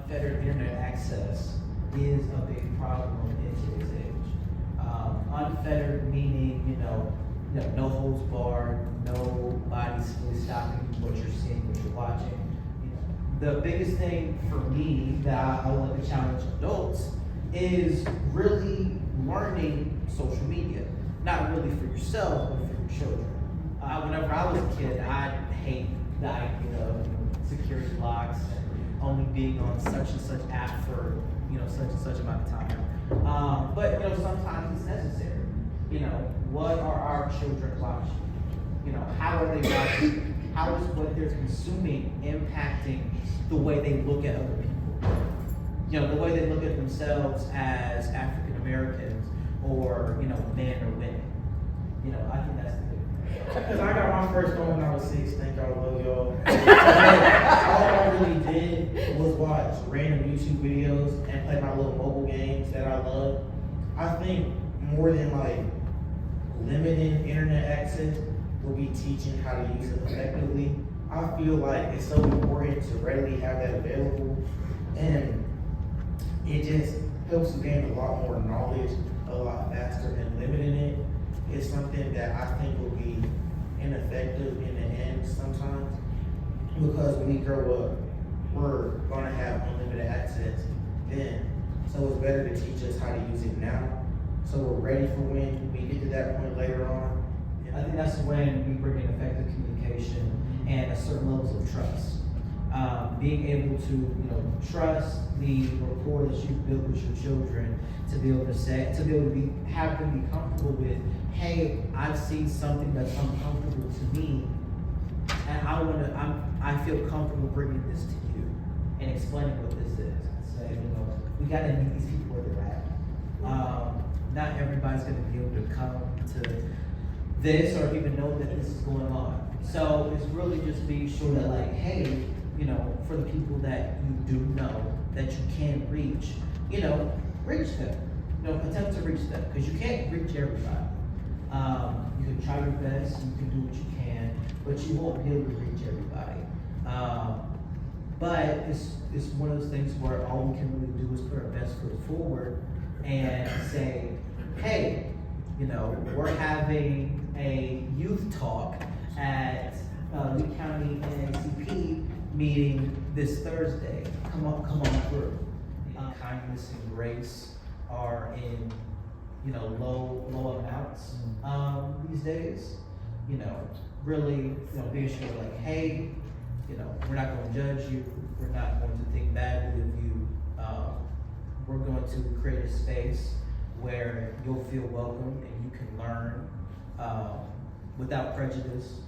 unfettered internet access is a big problem in today's age. Unfettered meaning, no holds barred, nobody's really stopping what you're seeing, what you're watching. The biggest thing for me that I want to challenge adults is really learning social media. Not really for yourself, but for your children. Whenever I was a kid, I hate the idea of security locks and only being on such and such app for such and such amount of time. But sometimes it's necessary. What are our children watching? How are they watching? How is what they're consuming impacting the way they look at other people? The way they look at themselves as African Americans or men or women. I think that's the big thing. Because I got my first phone when I was 6. Thank y'all, love y'all. All I really did was watch random YouTube videos and play my little mobile games that I love. I think more than limiting internet access will be teaching how to use it effectively. I feel like it's so important to readily have that available, and it just helps you gain a lot more knowledge a lot faster, and limiting it is something that I think will be ineffective in the end sometimes, because when we grow up, we're gonna have unlimited access then. So it's better to teach us how to use it now, so we're ready for when we get to that point later on. I think that's when we bring in effective communication and a certain levels of trust. Being able to trust the rapport that you build with your children, to be able to have them be comfortable with, hey, I've seen something that's uncomfortable to me, and I feel comfortable bringing this to you and explaining what this is. Say, we got to meet these people where they're at. Not everybody's going to be able to come to this or even know that this is going on. So it's really just being sure that hey, for the people that you do know that you can reach, reach them. Attempt to reach them, because you can't reach everybody. You can try your best, you can do what you can, but you won't be able to reach everybody. But it's one of those things where all we can really do is put our best foot forward and say, hey, we're having a youth talk at Lee County NAACP meeting this Thursday. Come on through. Kindness and grace are in low amounts these days. Really being sure hey, we're not going to judge you. We're not going to think badly of you. We're going to create a space where you'll feel welcome and you can learn without prejudice,